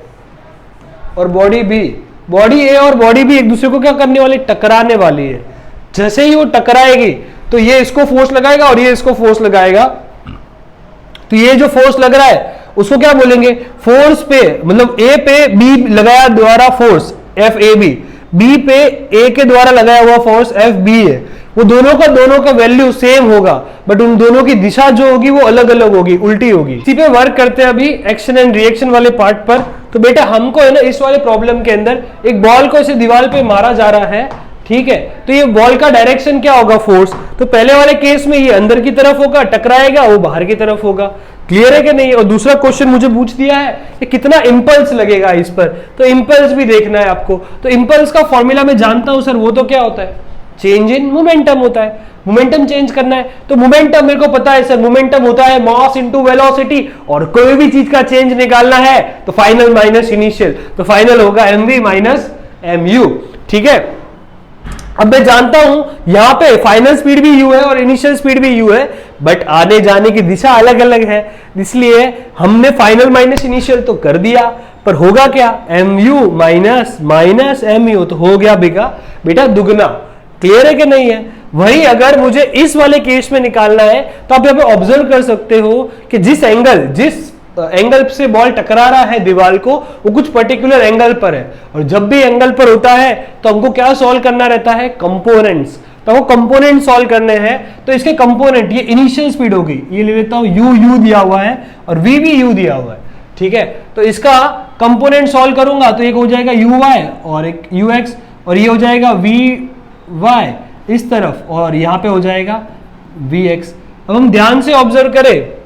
और बॉडी बी। बॉडी ए और बॉडी बी एक दूसरे को क्या करने वाली, टकराने वाली है। जैसे ही वो टकराएगी तो ये इसको फोर्स लगाएगा और ये इसको फोर्स लगाएगा। तो ये जो फोर्स लग रहा है उसको क्या बोलेंगे, फोर्स पे मतलब ए पे बी लगाया द्वारा force F A B, B पे ए के द्वारा लगाया हुआ फोर्स एफ बी है। वो दोनों का वैल्यू सेम होगा, बट उन दोनों की दिशा जो होगी वो अलग अलग होगी, उल्टी होगी। इसी पे वर्क करते हैं अभी एक्शन एंड रिएक्शन वाले पार्ट पर। तो बेटा हमको है ना इस वाले प्रॉब्लम के अंदर एक बॉल को इसे दीवार पे मारा जा रहा है, ठीक है। तो ये बॉल का डायरेक्शन क्या होगा, फोर्स। तो पहले वाले केस में ये अंदर की तरफ होगा, टकराएगा, वो बाहर की तरफ होगा। क्लियर है कि नहीं। और दूसरा क्वेश्चन मुझे पूछ दिया है कि कितना इंपल्स लगेगा इस पर, तो इंपल्स भी देखना है आपको। तो इंपल्स का फॉर्मूला मैं जानता हूं सर, वो तो क्या होता है, चेंज इन मोमेंटम होता है। मोमेंटम चेंज करना है तो मोमेंटम मेरे को पता है सर, मोमेंटम होता है मास इनटू वेलोसिटी, और कोई भी चीज का चेंज निकालना है तो फाइनल माइनस इनिशियल, तो फाइनल होगा mv माइनस mu, ठीक है। अब मैं जानता हूं यहां पे फाइनल स्पीड भी u है और इनिशियल स्पीड भी u है, बट आने जाने की दिशा अलग अलग है, इसलिए हमने फाइनल माइनस इनिशियल तो कर दिया, पर होगा क्या mu माइनस माइनस mu, तो हो गया बेटा दुगना। क्लियर है कि नहीं है। वही अगर मुझे इस वाले केस में निकालना है तो आप यहाँ पे ऑब्जर्व कर सकते हो कि जिस एंगल से बॉल टकरा रहा है दीवार को, वो कुछ पर्टिकुलर एंगल पर है, और जब भी एंगल पर होता है तो हमको क्या सॉल्व करना रहता है, कंपोनेंट्स। तो हमको कंपोनेंट सॉल्व करने हैं। तो इसके कंपोनेंट, ये इनिशियल स्पीड होगी, ये ले लेता हूं u दिया हुआ है और v भी u दिया हुआ है, ठीक है। तो इसका कंपोनेंट सॉल्व करूंगा तो एक हो जाएगा uy और एक ux, और ये हो जाएगा vy इस तरफ, और यहां पे हो जाएगा vx। अब हम ध्यान से ऑब्जर्व करें,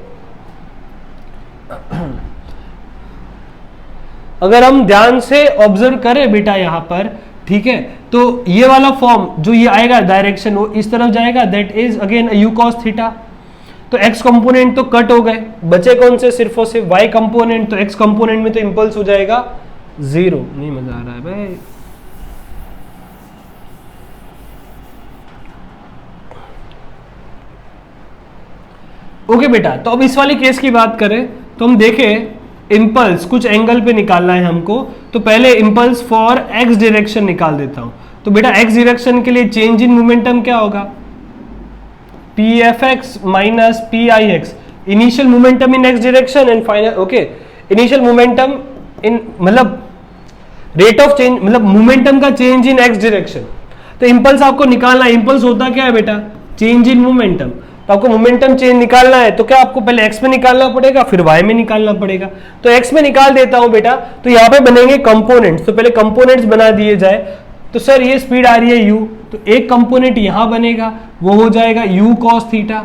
अगर हम ध्यान से ऑब्जर्व करें बेटा यहां पर, ठीक है, तो ये वाला फॉर्म जो ये आएगा डायरेक्शन वो इस तरफ जाएगा, that is again u cos theta. तो x कंपोनेंट तो कट हो गए, बचे कौन से, सिर्फ और सिर्फ y कंपोनेंट। तो x कंपोनेंट में तो इंपल्स हो जाएगा 0। नहीं मजा आ रहा है भाई। ओके बेटा, तो अब इस वाले केस की बात करें तो हम देखें इंपल्स कुछ एंगल पे निकालना है हमको। तो पहले इंपल्स फॉर एक्स डायरेक्शन निकाल देता हूं। तो बेटा एक्स डायरेक्शन के लिए चेंज इन मोमेंटम क्या होगा, pfx minus pix, initial momentum in x direction and final, okay, initial momentum इन मतलब रेट ऑफ चेंज मतलब मोमेंटम का चेंज इन एक्स डायरेक्शन। तो इंपल्स आपको निकालना है, इंपल्स होता क्या है बेटा, चेंज इन मोमेंटम। तो आपको मोमेंटम चेंज निकालना है तो क्या आपको पहले एक्स में निकालना पड़ेगा फिर वाई में निकालना पड़ेगा। तो एक्स में निकाल देता हूं बेटा, तो यहां पे बनेंगे कंपोनेंट्स। तो पहले कंपोनेंट्स बना दिए जाए। तो सर ये स्पीड आ रही है यू, तो एक कंपोनेंट यहां बनेगा वो हो जाएगा यू कॉस थीटा,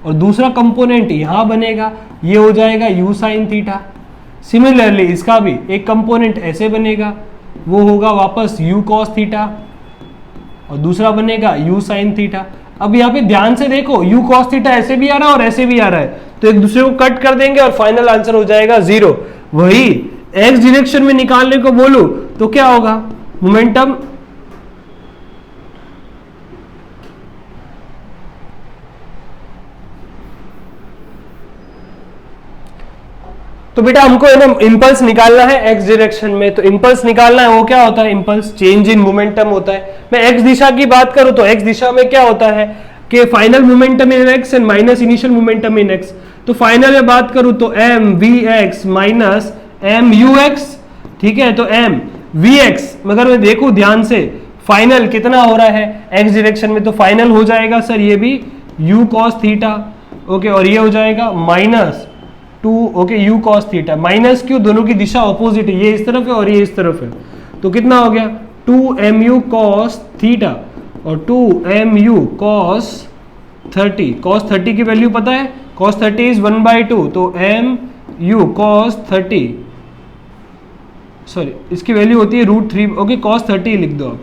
और दूसरा कंपोनेंट यहां बनेगा ये हो जाएगा यू साइन थीटा। सिमिलरली इसका भी एक कंपोनेंट ऐसे बनेगा वो होगा वापस यू कॉस थीटा, और दूसरा बनेगा यू साइन थीटा। अब यहाँ पे ध्यान से देखो यू कॉस थीटा ऐसे भी आ रहा है और ऐसे भी आ रहा है, तो एक दूसरे को कट कर देंगे और फाइनल आंसर हो जाएगा 0। वही एक्स डायरेक्शन में निकालने को बोलूं तो क्या होगा, मोमेंटम तो बेटा हमको है ना इंपल्स निकालना है एक्स डायरेक्शन में। तो इंपल्स निकालना है, वो क्या होता है, इंपल्स चेंज इन मोमेंटम होता है। मैं एक्स दिशा की बात करूं तो एक्स दिशा में क्या होता है कि final momentum in X and minus initial momentum in X. तो फाइनल में बात करूं तो M V X minus M U X, ठीक है। तो एम वी एक्स मगर मैं देखूं ध्यान से फाइनल कितना हो रहा है एक्स डायरेक्शन में, तो फाइनल हो जाएगा सर ये भी यू कॉस थीटा, ओके, और ये हो जाएगा minus 2 okay you cos theta. Minus क्यों, दोनों की दिशा ऑपोजिट है, ये इस तरफ है और ये इस तरफ है। तो कितना हो गया 2mu cos थीटा और 2mu cos 30। cos 30 की वैल्यू पता है, cos 30 इज 1/2, तो mu cos 30 सॉरी इसकी वैल्यू होती है √3, ओके cos 30 लिख दो आप।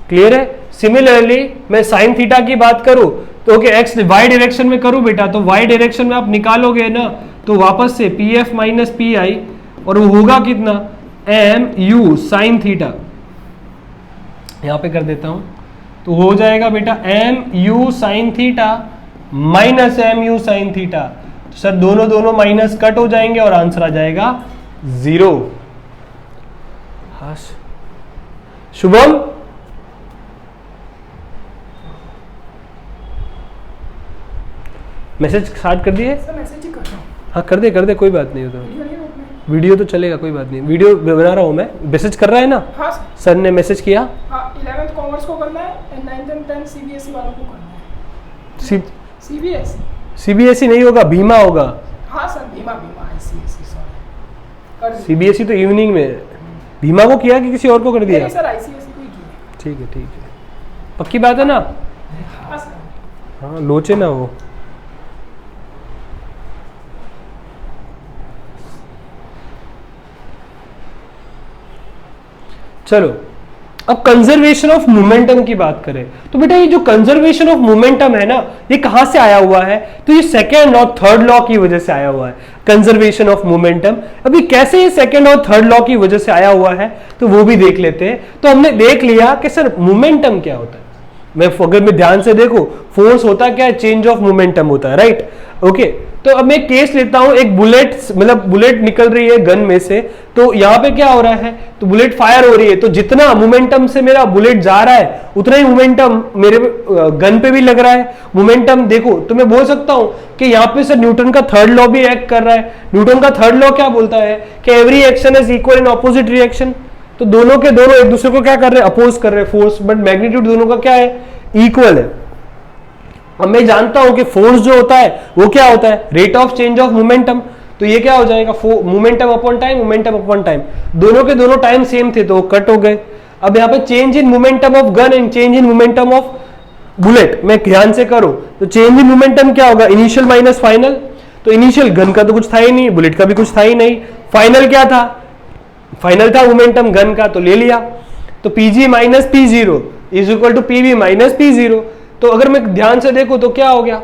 क्लियर है। सिमिलरली मैं साइन थीटा की बात करूं तो ओके एक्स वाई डायरेक्शन में करूं बेटा, तो वाई डायरेक्शन में आप निकालोगे ना तो वापस से P F minus P I, और वो होगा कितना एम यू साइन थीटा। यहां पे कर देता हूं तो हो जाएगा बेटा M U sine theta minus M U sine theta. तो सर दोनों माइनस कट हो जाएंगे और आंसर आ जाएगा 0। हाँ शुभम, मैसेज स्टार्ट कर दिए? मैसेज ही कर रहा हूं। हाँ कर दे कोई बात नहीं होता, वीडियो तो चलेगा कोई बात नहीं, वीडियो बना रहा हूँ मैं। मैसेज कर रहा है ना? हाँ सर ने मैसेज किया। हाँ 11th कॉमर्स को करना है and 9th and 10th CBSE वालों को करना है। सीबीएसई नहीं होगा, भीमा होगा। हाँ sir Bhima ICSE sorry, CBSE तो इवनिंग में। भीमा को किया कि किसी और को कर दिया? नहीं सर आईसीएसई को ही किया। ठीक है पक्की बात है ना? हाँ सर। हाँ लोचे ना हो। चलो अब कंजर्वेशन ऑफ मोमेंटम की बात करें तो बेटा ये जो कंजर्वेशन ऑफ मोमेंटम है ना ये कहां से आया हुआ है, तो ये सेकेंड और थर्ड लॉ की वजह से आया हुआ है कंजर्वेशन ऑफ मोमेंटम। अभी कैसे ये सेकेंड और थर्ड लॉ की वजह से आया हुआ है तो वो भी देख लेते हैं। तो हमने देख लिया कि सर मोमेंटम क्या होता है, अगर मैं ध्यान से देखो फोर्स होता क्या है, चेंज ऑफ मोमेंटम होता है, राइट ओके। तो अब मैं केस लेता हूं, एक बुलेट मतलब बुलेट निकल रही है गन में से, तो यहां पे क्या हो रहा है, तो बुलेट फायर हो रही है, तो जितना मोमेंटम से मेरा बुलेट जा रहा है उतना ही मोमेंटम मेरे गन पे भी लग रहा है। मोमेंटम देखो तो मैं बोल सकता हूं कि यहाँ पे सर न्यूटन का थर्ड लॉ भी एक्ट कर रहा है। न्यूटन का थर्ड लॉ क्या बोलता है कि every action is equal in opposite reaction. तो दोनों के दोनों एक दूसरे को क्या कर रहे हैं, अपोज कर रहे हैं फोर्स, बट मैग्नीट्यूड दोनों का क्या है, इक्वल है। अब मैं जानता हूं कि फोर्स जो होता है वो क्या होता है, rate of change of momentum. तो ये क्या हो जाएगा, momentum upon time, momentum upon time, दोनों के दोनों टाइम सेम थे तो कट हो गए। अब यहाँ पे change in momentum of gun and change in momentum of bullet मैं ध्यान से करूं तो चेंज इन मोमेंटम क्या होगा, इनिशियल माइनस फाइनल। तो इनिशियल गन का तो कुछ था ही नहीं, बुलेट का भी कुछ था ही नहीं, फाइनल क्या था, फाइनल था मोमेंटम गन का, तो ले लिया। तो PG minus P zero is equal to PV minus P zero. तो अगर मैं ध्यान से देखूं तो क्या हो गया,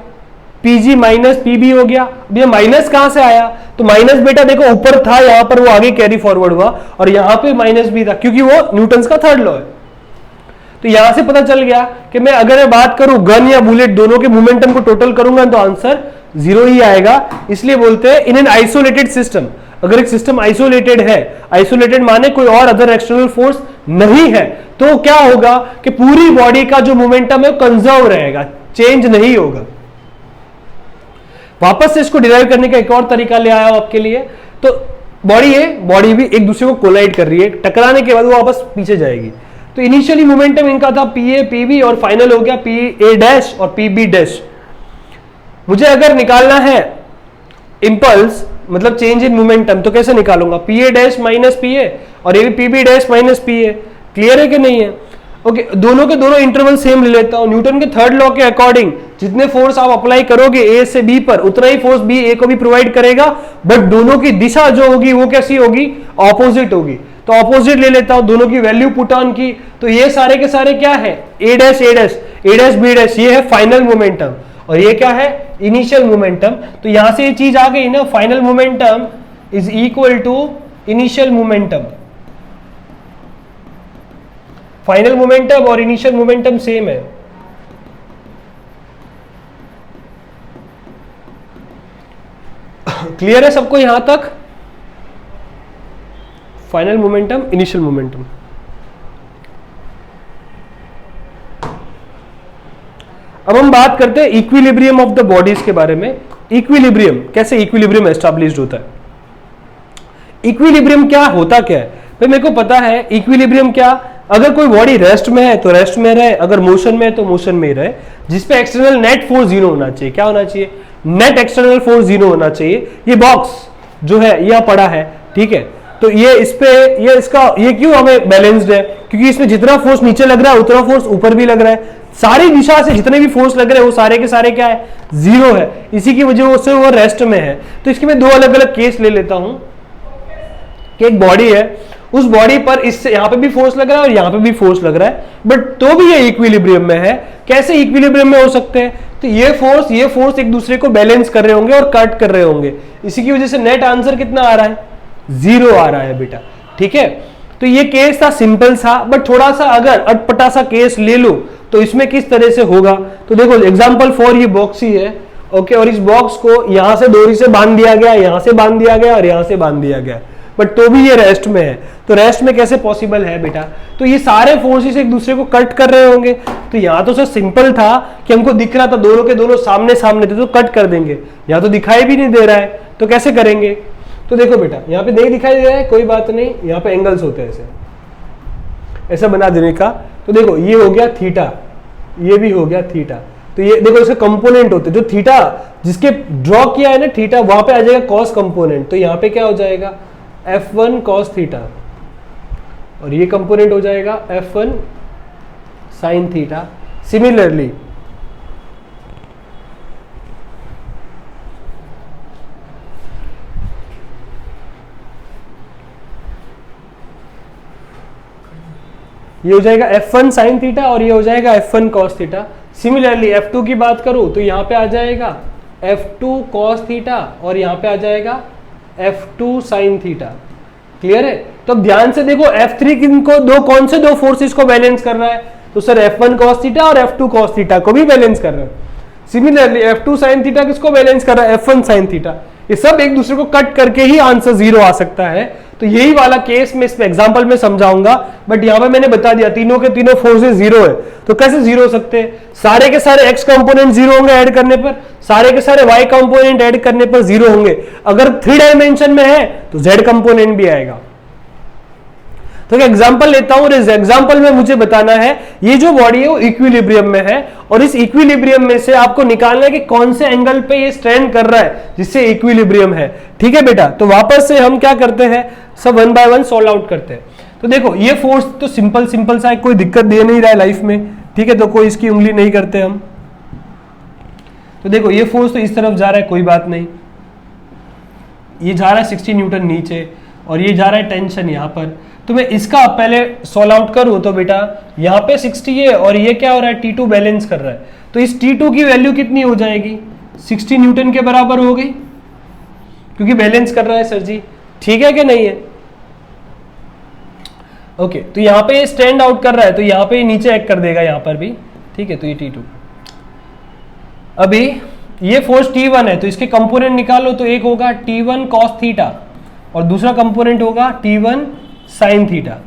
पीजी माइनस पीबी हो गया। अब ये माइनस कहां से आया, तो माइनस बेटा देखो ऊपर था, यहां पर वो आगे कैरी फॉरवर्ड हुआ और यहां पे माइनस भी था क्योंकि वो न्यूटन्स का थर्ड लॉ है। तो यहां से पता चल गया कि मैं अगर बात करूं गन या बुलेट दोनों के मोमेंटम को टोटल करूंगा तो आंसर 0 ही आएगा। इसलिए बोलते हैं इन एन आइसोलेटेड सिस्टम, अगर एक सिस्टम आइसोलेटेड है, आइसोलेटेड माने कोई और अदर एक्सटर्नल फोर्स नहीं है, तो क्या होगा कि पूरी बॉडी का जो मोमेंटम है कंजर्व रहेगा, चेंज नहीं होगा। वापस से इसको डिराइव करने का एक और तरीका ले आया हूं आपके लिए। तो बॉडी है, बॉडी भी एक दूसरे को कोलाइड कर रही है, टकराने के बाद वो वापस पीछे जाएगी। तो इनिशियली मोमेंटम इनका था पी ए पी बी और फाइनल हो गया पी ए डैश और पी बी डैश। मुझे अगर निकालना है इंपल्स मतलब चेंज इन मोमेंटम तो कैसे निकालूंगा, P A dash minus P A और ये भी P B dash minus P A. Clear है कि नहीं है? ओके, दोनों के दोनों इंटरवल सेम ले लेता हूं। न्यूटन के थर्ड लॉ के अकॉर्डिंग जितने फोर्स आप अप्लाई करोगे ए से बी पर उतना ही फोर्स बी ए को भी प्रोवाइड करेगा, बट दोनों की दिशा जो होगी वो कैसी होगी, ऑपोजिट होगी। तो ऑपोजिट ले लेता हूं, दोनों की वैल्यू पुट ऑन की, तो ये सारे के सारे क्या है, ए डैश ए डैश ए डैश बी डैश, ये है फाइनल मोमेंटम और ये क्या है, इनिशियल मोमेंटम। तो यहां से ये चीज आ गई ना, final momentum is equal to initial momentum. Final momentum और इनिशियल मोमेंटम सेम है। क्लियर है सबको यहां तक? Final momentum, initial momentum. अब हम बात करते हैं इक्विलिब्रियम ऑफ द बॉडीज के बारे में। इक्विलिब्रियम, कैसे इक्विलिब्रियम एस्टैब्लिश्ड होता है? इक्विलिब्रियम क्या होता क्या है भाई, मेरे को पता है इक्विलिब्रियम क्या, अगर कोई बॉडी रेस्ट में है तो रेस्ट में रहे, अगर मोशन में है तो मोशन में ही रहे, जिसपे एक्सटर्नल नेट फोर्स 0 होना चाहिए। क्या होना चाहिए? नेट एक्सटर्नल फोर्स 0 होना चाहिए। ये बॉक्स जो है यह पड़ा है, ठीक है, तो ये इस पे ये क्यों हमें बैलेंस्ड है, क्योंकि इसमें जितना फोर्स नीचे लग रहा है उतना फोर्स ऊपर भी लग रहा है। सारी दिशा से जितने भी फोर्स लग रहे हैं वो सारे के सारे क्या है, 0 है। इसी की वजह से वो रेस्ट में है। तो इसके मैं दो अलग अलग केस ले लेता हूं कि एक बॉडी है, उस बॉडी पर इससे यहां पे भी फोर्स लग रहा है और यहां पे भी फोर्स लग रहा है, बट तो भी ये इक्विलिब्रियम में है। कैसे इक्विलिब्रियम में हो सकते हैं? तो ये फोर्स एक दूसरे को बैलेंस कर रहे होंगे और कट कर रहे होंगे। इसी की वजह से नेट आंसर कितना आ रहा है, 0 आ रहा है बेटा। ठीक है, तो ये केस था, सिंपल सा, बट थोड़ा सा अगर अटपटा सा केस ले लो तो इसमें किस तरह से होगा। तो देखो एग्जांपल फॉर ये बॉक्स ही है, ओके, और इस बॉक्स को यहां से डोरी से बांध दिया गया, यहां से बांध दिया गया और यहां से बांध दिया गया, बट तो भी ये रेस्ट में है। तो रेस्ट में कैसे पॉसिबल है बेटा? तो ये सारे फोर्सेस एक दूसरे को कट कर रहे होंगे। तो यहां तो सर सिंपल था कि हमको दिख रहा था दोनों के दोनों सामने सामने थे तो कट कर देंगे, यहां तो दिखाई भी नहीं दे रहा है, तो कैसे करेंगे? तो देखो बेटा, यहाँ पे नहीं दिखाई दे रहा है, कोई बात नहीं, यहाँ पे एंगल्स होते हैं ऐसा बना देने का। तो देखो ये हो गया थीटा, ये भी हो गया थीटा। तो ये देखो इसके कंपोनेंट होते हैं, जो थीटा जिसके ड्रॉ किया है ना थीटा, वहां पे आ जाएगा कॉस कंपोनेंट। तो यहाँ पे क्या हो जाएगा, F1 cos थीटा, और ये कंपोनेंट हो जाएगा F1 sin थीटा। सिमिलरली ये हो जाएगा F1 sin थीटा और ये हो जाएगा F1 cos theta. Similarly F2 की बात करूं तो यहां पे आ जाएगा F2 cos थीटा और यहां पे आ जाएगा F2 sin थीटा। क्लियर है? तो अब ध्यान से देखो F3 किनको कौन से दो फोर्सेस को बैलेंस कर रहा है? तो सर F1 cos थीटा और F2 cos थीटा को भी बैलेंस कर रहा है। सिमिलरली F2 sin थीटा किसको बैलेंस कर रहा है? F1 sin theta. ये सब एक दूसरे को कट करके ही आंसर 0 आ सकता है। तो यही वाला केस मैं इस एग्जांपल में समझाऊंगा, बट यहां पे मैंने बता दिया तीनों के तीनों फोर्सेस 0 है। तो कैसे 0 हो सकते हैं? सारे के सारे x कंपोनेंट 0 होंगे ऐड करने पर, सारे के सारे y कंपोनेंट ऐड करने पर 0 होंगे। अगर 3 डायमेंशन में है तो z कंपोनेंट भी आएगा। तो एक एग्जांपल लेता हूं और इस एग्जांपल में मुझे बताना है ये जो बॉडी है वो इक्विलिब्रियम में है, और इस इक्विलिब्रियम में से आपको निकालना है कि कौन से एंगल पे ये स्टैंड कर रहा है जिससे इक्विलिब्रियम है। ठीक है बेटा, तो वापस से हम क्या करते हैं, सब 1 बाय 1 सॉल्व आउट करते हैं। तो देखो ये फोर्स तो सिंपल सा है, कोई दिक्कत दे नहीं रहा है लाइफ में, ठीक है, तो कोई इसकी उंगली नहीं करते हम। तो देखो ये फोर्स तो इस तरफ जा रहा है, कोई बात नहीं, ये जा रहा है 60 न्यूटन नीचे और ये जा रहा है टेंशन यहां पर। तो मैं इसका पहले सॉल्व आउट करूं तो बेटा यहां पे 60 है और ये क्या हो रहा है, T2 बैलेंस कर रहा है। तो इस T2 की वैल्यू कितनी हो जाएगी, 60 न्यूटन के बराबर हो गई, क्योंकि बैलेंस कर रहा है सर जी। ठीक है कि नहीं है? ओके, तो यहां पे ये स्टैंड आउट कर रहा है तो यहां पे नीचे एक्ट कर देगा यहां पर भी। ठीक है, तो ये T2। अभी ये फोर्स T1 है तो इसके कंपोनेंट निकालो, तो एक होगा T1 cos थीटा और दूसरा कंपोनेंट होगा T1 sin थीटा।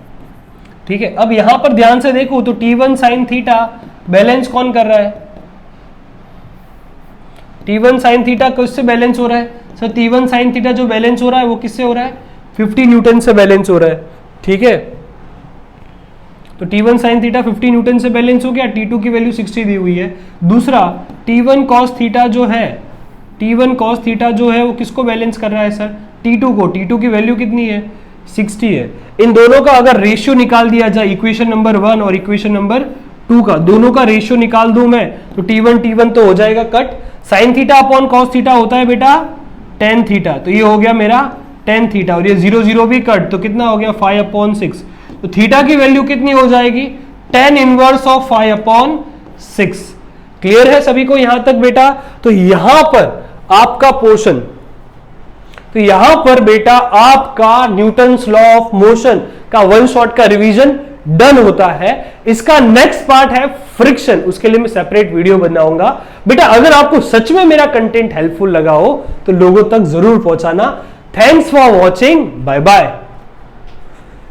ठीक है, अब यहां पर ध्यान से देखो तो T1 sin थीटा बैलेंस कौन कर रहा है? T1 sin थीटा किससे बैलेंस हो रहा है? सर T1 sin थीटा जो बैलेंस हो रहा है वो किससे हो रहा है? 50 न्यूटन से बैलेंस हो रहा है, ठीक है। तो T1 sin थीटा 50 न्यूटन से बैलेंस हो गया, T2 की वैल्यू 60 दी हुई है। दूसरा T1 cos थीटा जो है, T1 cos थीटा जो है वो किसको बैलेंस कर रहा है सर? T2 को। T2 की वैल्यू कितनी है? 60 है। इन दोनों का अगर रेशियो निकाल दिया जाए, इक्वेशन नंबर 1 और इक्वेशन नंबर 2 का, दोनों का रेशियो निकाल दूं मैं तो T1 तो हो जाएगा cut. Sine theta upon cos theta होता है बेटा टेन थीटा, तो ये हो गया मेरा टेन थीटा, और ये 0 0 भी कट, तो कितना हो गया 5/6। तो थीटा की वैल्यू कितनी हो जाएगी? tan inverse of 5/6। क्लियर है सभी को यहां तक बेटा? तो यहां पर आपका पोर्शन, तो यहां पर बेटा आपका न्यूटन्स लॉ ऑफ मोशन का वन शॉट का रिवीजन डन होता है। इसका नेक्स्ट पार्ट है फ्रिक्शन, उसके लिए मैं सेपरेट वीडियो बनाऊंगा। बेटा अगर आपको सच में मेरा कंटेंट हेल्पफुल लगा हो तो लोगों तक जरूर पहुंचाना। Thanks for watching, bye bye.